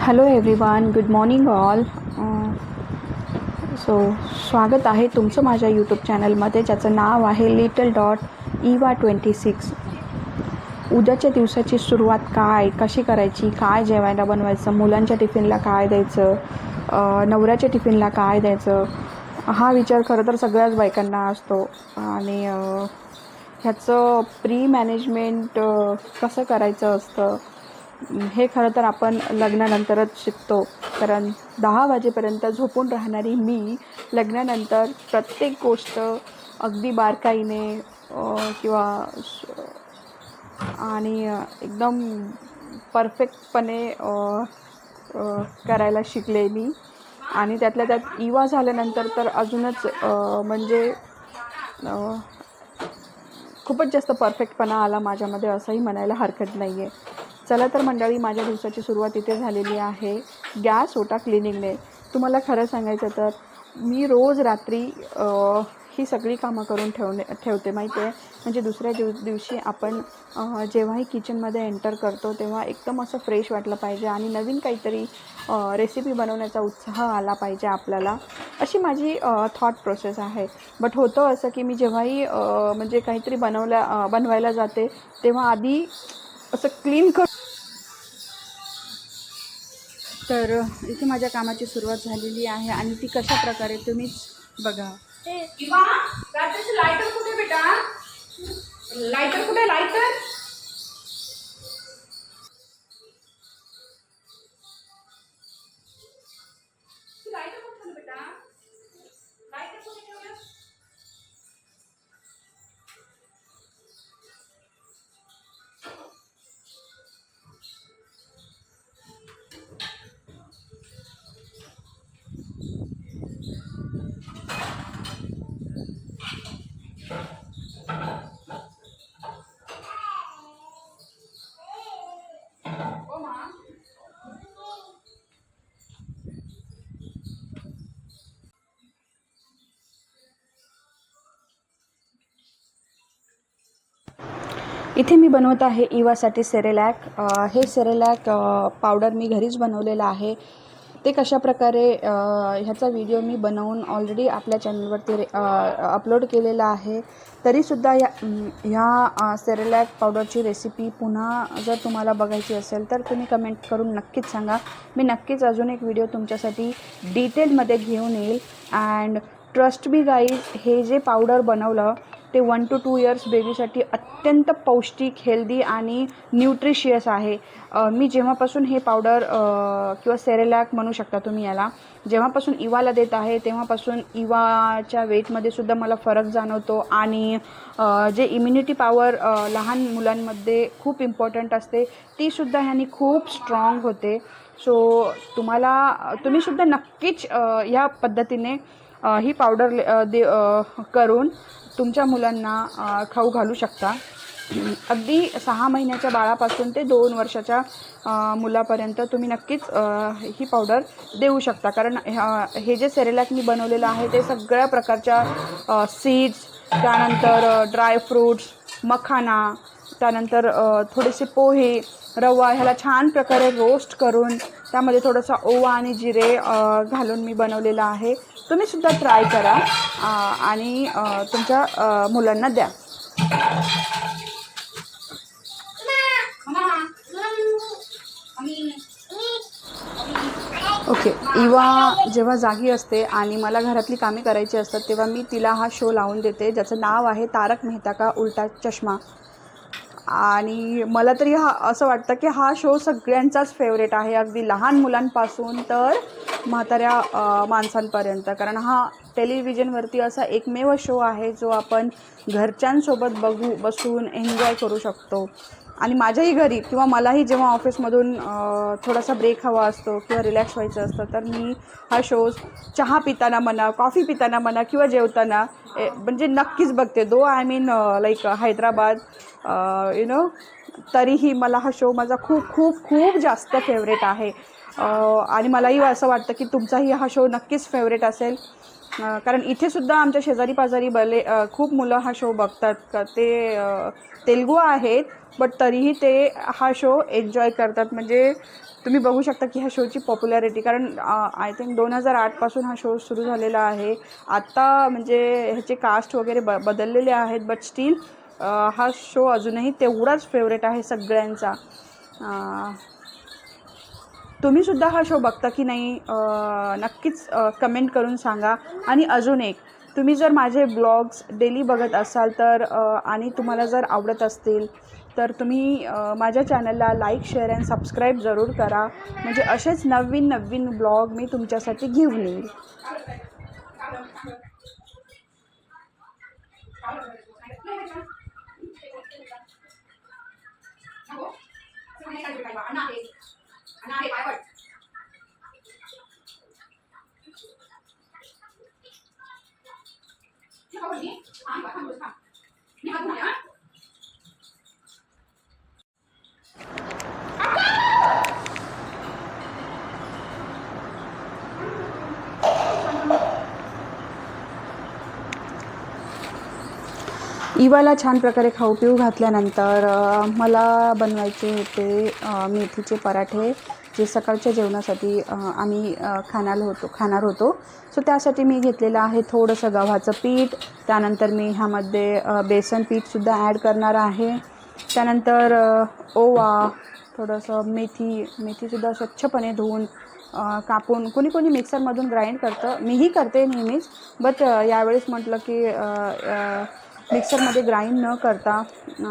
Hello everyone, good morning all. स्वागत आहे तुमचं माझ्या यूट्यूब चॅनलमध्ये, ज्याचं नाव आहे लिटल डॉट इवा 26. उद्याच्या दिवसाची सुरुवात कशी करायची, काय जेवायला बनवायचं, मुलांच्या टिफिनला काय द्यायचं, नवऱ्याच्या टिफिनला काय द्यायचं, हा विचार खरं तर सगळ्याच बायकांना असतो. आणि ह्याचं प्री मॅनेजमेंट कसं करायचं असतं हे खरं तर आपण लग्नानंतरच शिकतो. कारण 10 वाजेपर्यंत झोपून राहणारी मी लग्नानंतर प्रत्येक गोष्ट अगदी बारकाईने किंवा आणि एकदम परफेक्टपणे करायला शिकले मी. आणि त्यातल्या त्यात इवा झाल्यानंतर तर अजूनच म्हणजे खूपच जास्त परफेक्टपणा आला माझ्यामध्ये, असंही म्हणायला हरकत नाही आहे. चला तर मंडळी, माझ्या दिवसाची सुरुवात इथे झालेली आहे गॅस ओटा क्लिनिंगने. तुम्हाला खरं सांगायचं तर मी रोज रात्री ही सगळी कामं करून ठेवते माहिती आहे. म्हणजे दुसऱ्या दिवशी आपण जेव्हाही किचनमध्ये एंटर करतो तेव्हा एकदम असं फ्रेश वाटलं पाहिजे आणि नवीन काहीतरी रेसिपी बनवण्याचा उत्साह आला पाहिजे आपल्याला, अशी माझी थॉट प्रोसेस आहे. बट होतं असं की मी जेव्हाही म्हणजे काहीतरी बनवायला जाते तेव्हा आधी असं क्लीन तर इथे माझ्या कामाची सुरुवात झालेली आहे आणि ती कशा प्रकारे तुम्हीच बघा. लायटर कुठे बेटा, लायटर कुठे, लायटर कुठे बेटा, लायटर कुठे ठेवलं. इथे मी बनवत आहे इवासाठी सेरेलॅक. हे सेरेलॅक पावडर मी घरीच बनवलेलं आहे. ते कशाप्रकारे ह्याचा व्हिडिओ मी बनवून ऑलरेडी आपल्या चॅनलवरती अपलोड केलेला आहे. तरीसुद्धा ह्या सेरेलॅक पावडरची रेसिपी पुन्हा जर तुम्हाला बघायची असेल तर तुम्ही कमेंट करून नक्कीच सांगा. मी नक्कीच अजून एक व्हिडिओ तुमच्यासाठी डिटेलमध्ये घेऊन येईल. अँड ट्रस्ट मी गाईज, हे जे पावडर बनवलं ते 1 to 2 इयर्स बेबीसाठी अत्यंत पौष्टिक, हेल्दी आणि न्यूट्रिशियस आहे. मी जेव्हापासून हे पावडर किंवा सेरेलॅक म्हणू शकता तुम्ही याला, जेव्हापासून इवाला देत आहे तेव्हापासून इवाच्या वेटमध्ये सुद्धा मला फरक जाणवतो. आणि जे इम्युनिटी पॉवर लहान मुलांमध्ये खूप इम्पॉर्टंट असते तीसुद्धा ह्यानी खूप स्ट्रॉंग होते. सो तुम्हीसुद्धा नक्कीच ह्या पद्धतीने ही पावडर करून तुमच्या मुलांना खाऊ घालू शकता. अगदी 6 महिन्याच्या बाळापासून ते 2 वर्षाच्या मुलापर्यंत तुम्ही नक्कीच ही पावडर देऊ शकता. कारण हे जे सेरेलॅक मी बनवलेलं आहे ते सगळ्या प्रकारच्या सीड्स, त्यानंतर ड्रायफ्रूट्स, मखाना, त्यानंतर थोडेसे पोहे, रवा ह्याला छान प्रकारे रोस्ट करून त्यामध्ये थोडासा ओवा आणि जिरे घालून मी बनवलेला आहे. तुम्हीसुद्धा ट्राय करा आणि तुमच्या मुलांना द्या. ओके, इवा जेव्हा जागी असते आणि मला घरातली कामे करायची असतात तेव्हा मी तिला हा शो लावून देते, ज्याचं नाव आहे तारक मेहता का उल्टा चष्मा. आणि मला तरी असं वाटतं की हा शो सगळ्यांचाच फेवरेट आहे, अगदी लहान मुलांपासून तर म्हाताऱ्या माणसांपर्यंत. कारण हा टेलिव्हिजनवरती असा एकमेव शो आहे जो आपण घरच्यांसोबत बसून एन्जॉय करू शकतो. आणि माझ्याही घरी किंवा मलाही जेव्हा ऑफिसमधून थोडासा ब्रेक हवा असतो किंवा रिलॅक्स व्हायचं असतं तर मी हा शोज चहा पिताना म्हणा, कॉफी पिताना म्हणा किंवा जेवताना म्हणजे नक्कीच बघते. दो आय मीन लाईक हैदराबाद तरीही मला हा शो माझा खूप खूप खूप जास्त फेवरेट आहे. आणि मलाही असं वाटतं की तुमचाही हा शो नक्कीच फेवरेट असेल. कारण इथेसुद्धा आमच्या शेजारी पाजारी खूप मुलं हा शो बघतात. का ते तेलगू आहेत बट तरीही ते हा शो एन्जॉय करतात. म्हणजे तुम्ही बघू शकता की ह्या शोची पॉप्युलॅरिटी, कारण आय थिंक 2008 पासून हा शो सुरू झालेला आहे. आत्ता म्हणजे ह्याचे कास्ट वगैरे बदललेले आहेत, बट स्टील हा शो अजूनही तेवढाच फेवरेट आहे सगळ्यांचा. तुम्हीसुद्धा हा शो बघता की नाही नक्कीच कमेंट करून सांगा. आणि अजून एक, तुम्ही जर माझे ब्लॉग्स डेली बघत असाल तर आणि तुम्हाला जर आवडत असतील तर तुम्ही माझ्या चॅनलला लाईक, शेअर अँड सबस्क्राईब जरूर करा. म्हणजे असेच नवीन नवीन ब्लॉग मी तुमच्यासाठी घेऊन येईल. इवाला छान प्रकारे खाऊ पिऊ घातल्यानंतर मला बनवायचे होते मेथीचे पराठे, जे सकाळच्या जेवणासाठी आम्ही खाणार होतो. सो त्यासाठी मी घेतलेलं आहे थोडंसं गव्हाचं पीठ. त्यानंतर मी ह्यामध्ये बेसन पीठसुद्धा ॲड करणार आहे. त्यानंतर ओवा, थोडंसं मेथीसुद्धा स्वच्छपणे धुवून कापून, कोणी मिक्सरमधून ग्राइंड करतं, मीही करते नेहमीच, बट यावेळेस म्हटलं की मिक्सरमध्ये ग्राइंड न करता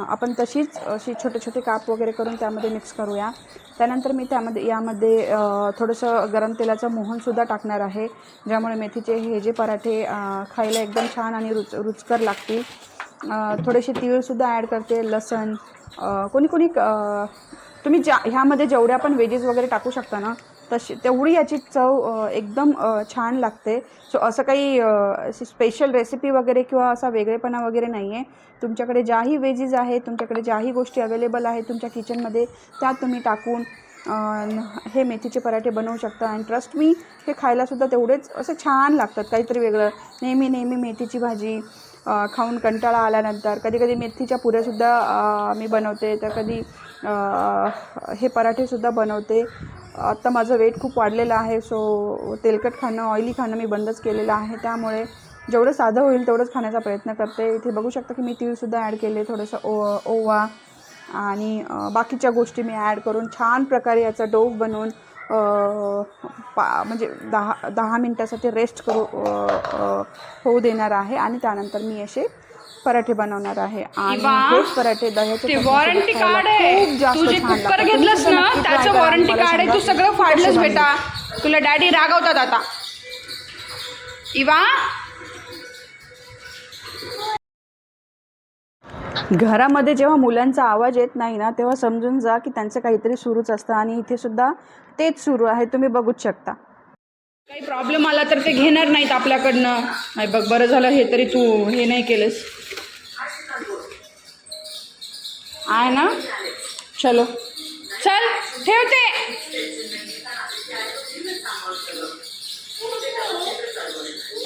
आपण तशीच अशी छोटे छोटे काप वगैरे करून त्यामध्ये मिक्स करूया. त्यानंतर मी यामध्ये थोडंसं गरम तेलाचं मोहनसुद्धा टाकणार आहे, ज्यामुळे मेथीचे हे जे पराठे खायला एकदम छान आणि रुचकर लागतील. थोडेसे तीळसुद्धा ॲड करते, लसण, कोणी तुम्ही ह्यामध्ये जेवढ्या पण व्हेजेस वगैरे टाकू शकता ना, तेवढी याची चव एकदम छान लागते. सो असं काही अशी स्पेशल रेसिपी वगैरे किंवा असा वेगळेपणा वगैरे नाही आहे. तुमच्याकडे ज्याही व्हेजीज आहेत, तुमच्याकडे ज्याही गोष्टी अवेलेबल आहेत तुमच्या किचनमध्ये, त्या तुम्ही टाकून हे मेथीचे पराठे बनवू शकता. आणि ट्रस्ट मी, हे खायलासुद्धा तेवढेच असे छान लागतात. काहीतरी वेगळं, नेहमी मेथीची भाजी खाऊन कंटाळा आल्यानंतर कधी मेथीच्या पुऱ्यासुद्धा मी बनवते, तर कधी हे पराठेसुद्धा बनवते. आत्ता माझं वेट खूप वाढलेलं आहे, सो तेलकट खाणं, ऑइली खाणं मी बंदच केलेलं आहे. त्यामुळे जेवढं साधं होईल तेवढंच खाण्याचा प्रयत्न करते. इथे बघू शकता की मी तीळसुद्धा ॲड केले, थोडंसं ओवा आणि बाकीच्या गोष्टी मी ॲड करून छान प्रकारे याचा डो बनवून म्हणजे 10 मिनटासाठी रेस्ट होऊ देणार आहे. आणि त्यानंतर मी असे पराठे बनवणार आहे. आणि हेच पराठे दह्याचे वॉरंटी कार्ड आहे, तू जे कुकर घेतलंस ना त्याचं वॉरंटी कार्ड आहे, तू सगळं फाडलंस बेटा, तुला डॅडी रागवतात आता. इवा, घरामध्ये जेव्हा मुलांचा आवाज येत नाही ना, तेव्हा समजून जा की त्यांचं काहीतरी सुरूच असतं. आणि इथे सुद्धा तेच सुरू आहे, तुम्ही बघूच शकता. काही प्रॉब्लेम आला तर ते घेणार नाहीत आपल्याकडनं. नाही बघ, बरं झालं हे तरी तू हे नाही केलंस, आहे ना. चलो चल, ठेवते.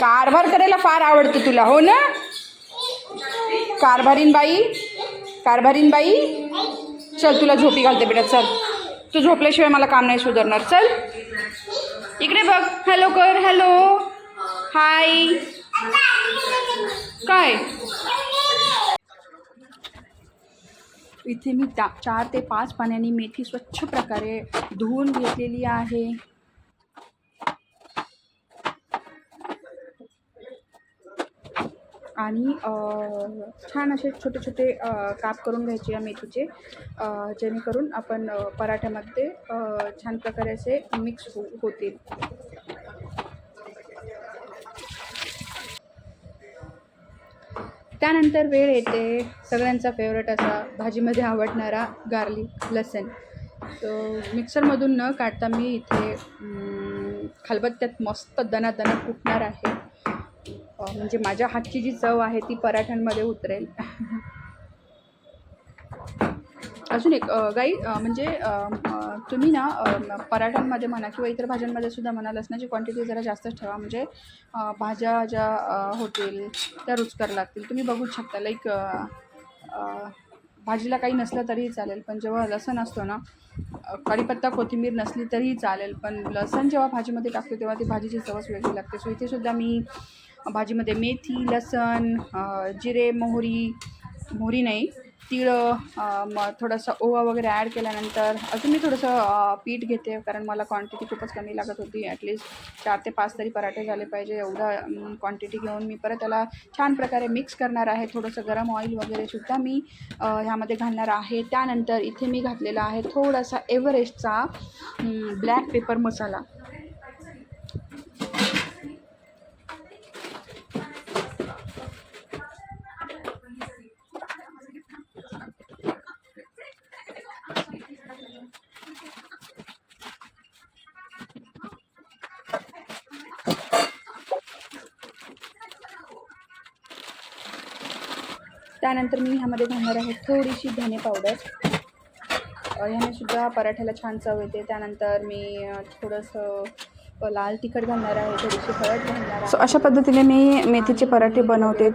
कारभार करायला फार आवडतं तुला, हो ना. कारभारीन बाई, चल तुला झोपी घालते बेटा. चल, तू झोपल्याशिवाय मला काम नाही सुधारणार. चल इकडे बघ, हॅलो कर, हॅलो, हाय. काय इथे मी 4 ते 5 पाण्याने मेथी स्वच्छ प्रकारे धुवून घेतलेली आहे. आणि छान असे छोटे छोटे काप करून घ्यायचे या मेथीचे, जेणेकरून आपण पराठ्यामध्ये छान प्रकारे असे मिक्स होतील. त्यानंतर वेळ येते सगळ्यांचा फेवरेट असा भाजीमध्ये आवडणारा गार्लिक, लसण. सो मिक्सरमधून न काढता मी इथे खलबत्त्यात मस्त दणादणा कुटणार आहे. म्हणजे माझ्या हातची जी चव आहे ती पराठ्यांमध्ये उतरेल. अजून एक म्हणजे तुम्ही ना पराठ्यांमध्ये म्हणा किंवा इतर भाज्यांमध्ये सुद्धा म्हणा, लसणाची क्वांटिटी जरा जास्तच ठेवा, म्हणजे भाज्या ज्या होतील त्या रुचकर लागतील. तुम्ही बघू शकता, लाईक भाजीला काही नसलं तरीही चालेल, पण जेव्हा लसूण असतो ना, कढीपत्ता कोथिंबीर नसली तरीही चालेल, पण लसूण जेव्हा भाजीमध्ये टाकतो तेव्हा ती भाजीची चवच वेगळी लागते. सो इथेसुद्धा मी भाजीमध्ये मेथी, लसण, जिरे, मोहरी नाही, तीळ, मग थोडासा ओवा वगैरे ॲड केल्यानंतर अजून मी थोडंसं पीठ घेते, कारण मला क्वांटिटी खूपच कमी लागत होती. ॲटलिस्ट 4 ते 5 तरी पराठे झाले पाहिजे, एवढा क्वांटिटी घेऊन मी परत त्याला छान प्रकारे मिक्स करणार आहे. थोडंसं गरम ऑइल वगैरेसुद्धा मी ह्यामध्ये घालणार आहे. त्यानंतर इथे मी घातलेला आहे थोडासा एव्हरेस्टचा ब्लॅक पेपर मसाला. त्यानंतर मी ह्यामध्ये घालणार आहे थोडीशी धने पावडर. ह्याने सुद्धा पराठ्याला छान चव येते. त्यानंतर मी थोडंसं लाल तिखट घालणार आहे, थोडीशी हळद घालणार आहे. सो अशा पद्धतीने मी मेथीचे पराठे बनवते.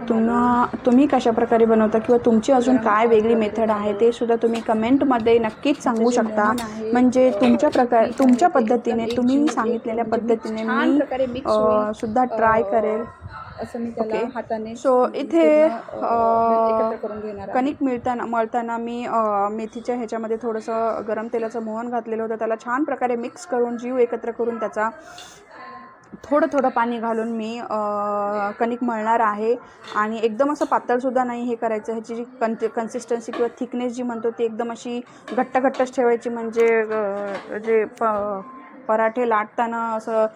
तुम्ही कशा प्रकारे बनवता किंवा तुमची अजून काय वेगळी मेथड आहे ते सुद्धा तुम्ही कमेंटमध्ये नक्कीच सांगू शकता. म्हणजे तुमच्या पद्धतीने, तुम्ही सांगितलेल्या पद्धतीने मी सुद्धा ट्राय करेल. असं मी त्याला हाताने सो इथे एकत्र करून घेणार आहे. कणिक मळताना मी मेथीच्या ह्याच्यामध्ये थोडंसं गरम तेलाचं मोहन घातलेलं होतं. त्याला छान प्रकारे मिक्स करून, जीव एकत्र करून त्याचा थोडं पाणी घालून मी कणिक मळणार आहे. आणि एकदम असं पातळसुद्धा नाही हे करायचं. ह्याची जी कन्सिस्टन्सी किंवा थिकनेस जी म्हणतो ती एकदम अशी घट्टच ठेवायची, म्हणजे जे पराठे लाटताना असं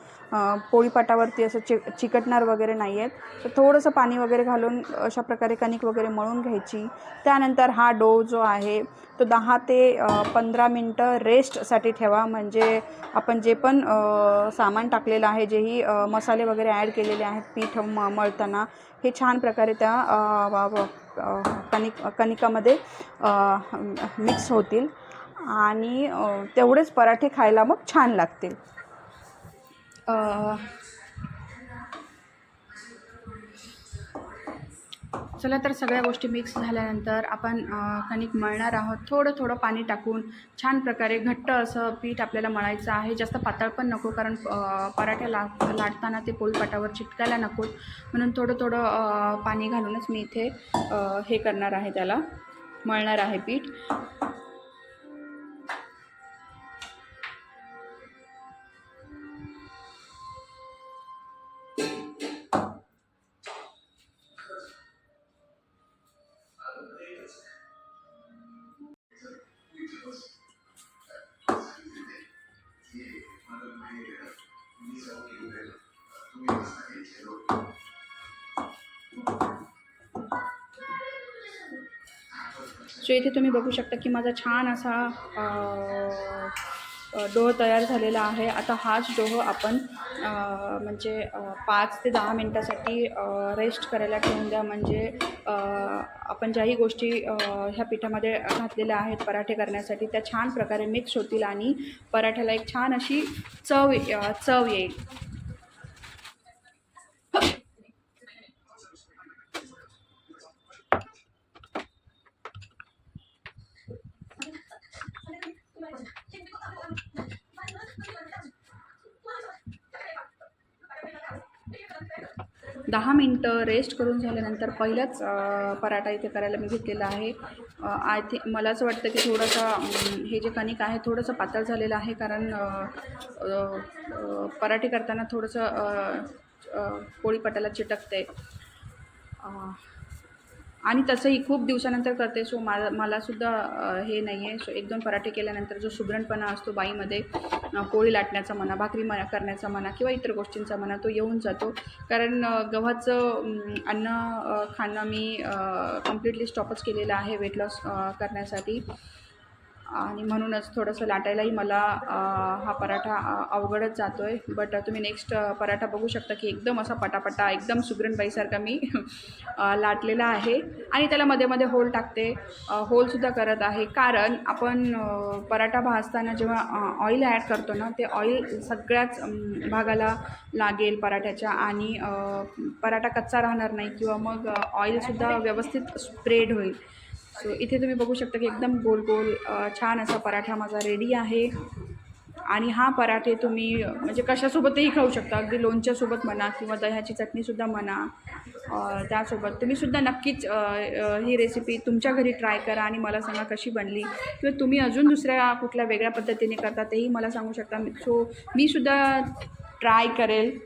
पोळीपाटावरती असं चिकटणार वगैरे नाही आहेत. तर थोडंसं पाणी वगैरे घालून अशा प्रकारे कणिक वगैरे मळून घ्यायची. त्यानंतर हा डो जो आहे तो 10 ते 15 मिनटं रेस्टसाठी ठेवा. म्हणजे आपण जे पण सामान टाकलेलं आहे, जेही मसाले वगैरे ॲड केलेले आहेत पीठ मळताना, हे छान प्रकारे त्या कणिकामध्ये मिक्स होतील आणि तेवढेच पराठे खायला मग छान लागतील. चला तर सगळ्या गोष्टी मिक्स झाल्यानंतर आपण कणिक मळणार आहोत. थोडं पाणी टाकून छान प्रकारे घट्ट असं पीठ आपल्याला मळायचं आहे. जास्त पातळ पण नको, कारण पराठ्या लाटताना ते पोळीपाटावर चिटकायला नकोत, म्हणून थोडं पाणी घालूनच मी इथे हे करणार आहे, त्याला मळणार आहे पीठ. सो इथे तुम्ही बघू शकता की माझा छान असा डोह तयार झालेला आहे. आता हाच डोह आपण म्हणजे 5 ते 10 मिनटासाठी रेस्ट करायला ठेवून द्या. म्हणजे आपण ज्याही गोष्टी ह्या पिठामध्ये घातलेल्या आहेत पराठे करण्यासाठी, त्या छान प्रकारे मिक्स होतील आणि पराठ्याला एक छान अशी चव येईल. 10 मिनटं रेस्ट करून झाल्यानंतर पहिलाच पराठा इथे करायला मी घेतलेला आहे. मला असं वाटतं की थोडंसं हे जे कणिक आहे थोडंसं पातळ झालेलं आहे, कारण पराठे करताना थोडंसं पोळीपाटाला चिटकते आणि तसंही खूप दिवसानंतर करते. सो मलासुद्धा हे नाही आहे. सो 1-2 पराठे केल्यानंतर जो सुगरणपणा असतो बाईमध्ये, पोळी लाटण्याचा म्हणा, भाकरी करण्याचा म्हणा किंवा इतर गोष्टींचा म्हणा, तो येऊन जातो. कारण गव्हाचं अन्न खाणं मी कम्प्लिटली स्टॉपच केलेलं आहे वेट लॉस करण्यासाठी, आणि म्हणूनच थोडंसं लाटायलाही मला हा पराठा अवघडच जातो आहे. बट तुम्ही नेक्स्ट पराठा बघू शकता की एकदम असा पटापटा एकदम सुगरणबाईसारखा मी लाटलेला आहे. आणि त्याला मध्ये होल टाकते, होलसुद्धा करत आहे, कारण आपण पराठा भाजताना जेव्हा ऑइल ॲड करतो ना, ते ऑइल सगळ्याच भागाला लागेल पराठ्याच्या, आणि पराठा कच्चा राहणार नाही किंवा मग ऑइलसुद्धा व्यवस्थित स्प्रेड होईल. सो इथे तुम्ही बघू शकता की एकदम गोल गोल छान असा पराठा माझा रेडी आहे. आणि हा पराठे तुम्ही म्हणजे कशासोबतही खाऊ शकता, अगदी लोणच्यासोबत म्हणा किंवा दह्याची चटणीसुद्धा म्हणा. त्यासोबत तुम्हीसुद्धा नक्कीच ही रेसिपी तुमच्या घरी ट्राय करा आणि मला सांगा कशी बनली, किंवा तुम्ही अजून दुसऱ्या कुठल्या वेगळ्या पद्धतीने करता तेही मला सांगू शकता. सो मी ट्राय करेल.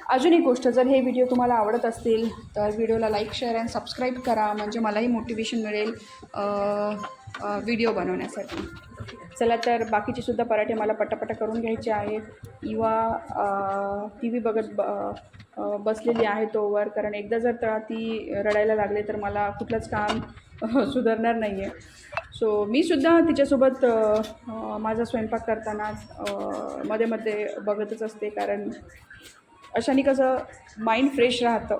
अजून एक गोष्ट, जर हे व्हिडिओ तुम्हाला आवडत असतील तर व्हिडिओला लाईक, शेअर अँड सबस्क्राईब करा, म्हणजे मलाही मोटिवेशन मिळेल व्हिडिओ बनवण्यासाठी. चला तर बाकीचे सुद्धा पराठे मला पटापटा करून घ्यायचे आहेत. टी व्ही बघत बसलेली आहे तोवर, कारण एकदा जर ती रडायला लागले तर मला कुठलंच काम सुधारणार नाही आहे. सो मीसुद्धा तिच्यासोबत माझा स्वयंपाक करताना मध्ये मध्ये बघतच असते, कारण अशाने कसं माइंड फ्रेश राहतं.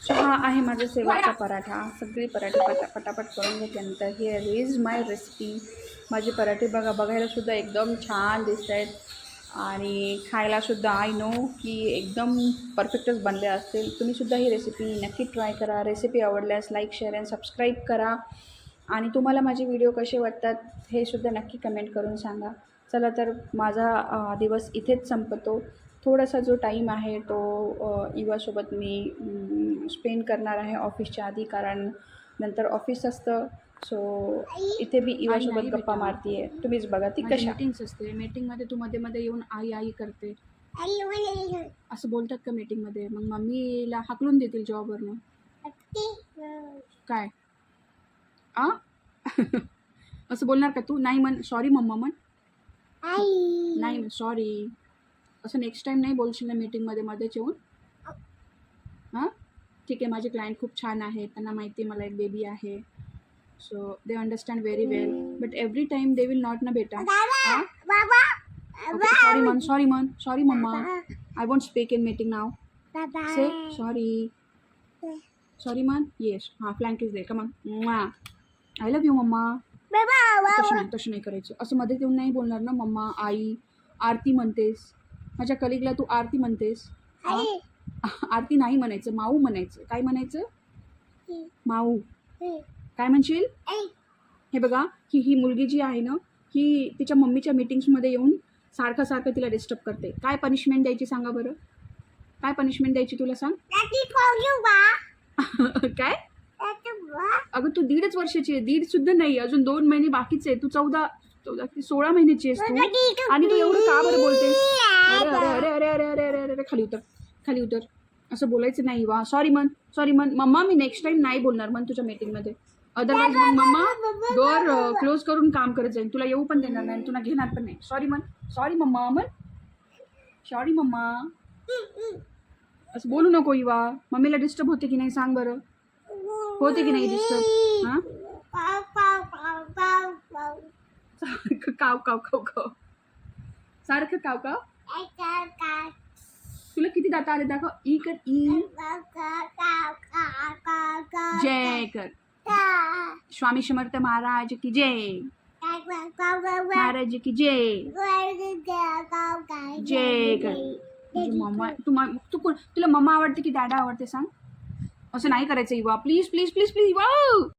हा आहे माझा शेवटचा पराठा. सगळे पराठे पटापट करून घेतल्यानंतर हिअर इज माय रेसिपी. माझे पराठे बघायलासुद्धा एकदम छान दिसत आहेत आणि खायलासुद्धा आय नो की एकदम परफेक्टच बनले असतील. तुम्हीसुद्धा ही रेसिपी नक्की ट्राय करा. रेसिपी आवडल्यास लाईक, शेअर अँड सबस्क्राईब करा. आणि तुम्हाला माझे व्हिडिओ कसे वाटतात हे सुद्धा नक्की कमेंट करून सांगा. चला तर माझा दिवस इथेच संपतो. थोडासा जो टाईम आहे तो इवासोबत मी स्पेंड करणार आहे ऑफिसच्या आधी, कारण नंतर ऑफिस असतं. सो इथे मी इवासोबत गप्पा मारते आहे. तुम्हीच बघा ती कशी मीटिंग्स असते. मीटिंगमध्ये तू मध्ये मध्ये येऊन आई आई करते असं बोलतात का मीटिंगमध्ये? मग मम्मीला हाकलून देतील जॉबवरनं. काय असं बोलणार का तू? नाही म्हण सॉरी मम्मा म्हण. नाही म्हण सॉरी. असं नेक्स्ट टाईम नाही बोलशील ना मीटिंगमध्ये मध्येच येऊन? हां ठीक आहे. माझे क्लायंट खूप छान आहेत, त्यांना माहिती आहे मला एक बेबी आहे. So they understand very well, but every time they will not ना बेटा. सॉरी मन सॉरी मम्मा. I want speak in meeting now. Say sorry. Sorry man. Yes. हां फ्लँक is they. Come I love you मम्मा. तसं नाही करायचं. असं मध्ये येऊन नाही बोलणार ना मम्मा आई. आरती म्हणतेस, माझ्या कलिगला तू आरती म्हणतेस. आरती नाही म्हणायचं, माऊ म्हणायचं. काय म्हणायचं? माऊ. काय म्हणशील? हे बघा ही मुलगी जी आहे ना, ही तिच्या मम्मीच्या मीटिंग्समध्ये येऊन सारखं तिला डिस्टर्ब करते. काय पनिशमेंट द्यायची सांगा बरं? काय पनिशमेंट द्यायची तुला सांग? काय? अगं तू 1.5 वर्षाची आहे. 1.5 सुद्धा नाही, अजून 2 महिने बाकीचे आहे. तू 16 महिन्याची आहेस तू, आणि तू एवढं का बरं बोलतेस? अरे अरे अरे अरे अरे अरे अरे अरे खाली उतर. असं बोलायचं नाही. वा सॉरी मन मम्मा. मी नेक्स्ट टाइम नाही बोलणार मन तुझ्या मीटिंगमध्ये. अदरवाईज मग मम्मा डोअर क्लोज करून काम करत जाईन. तुला येऊ पण देणार नाही, तुला घेणार पण नाही. सॉरी मम्मा मन. Sorry mumma. असं बोलू नको इवा. मम्मीला डिस्टर्ब होते की नाही सांग बरं? होते की नाही डिस्टर्ब? हां सारखं काव काव काव काव. सारखं काव काव. तुला किती दाता आले दाखव. ई कर. ई. जय कर. स्वामी समर्थ महाराज की जय. महाराज की जय. जय कर. तुझी मम्मा तुला मम्मा आवडते की डॅडा आवडते सांग. असं नाही करायचं Eva, please please please please Eva.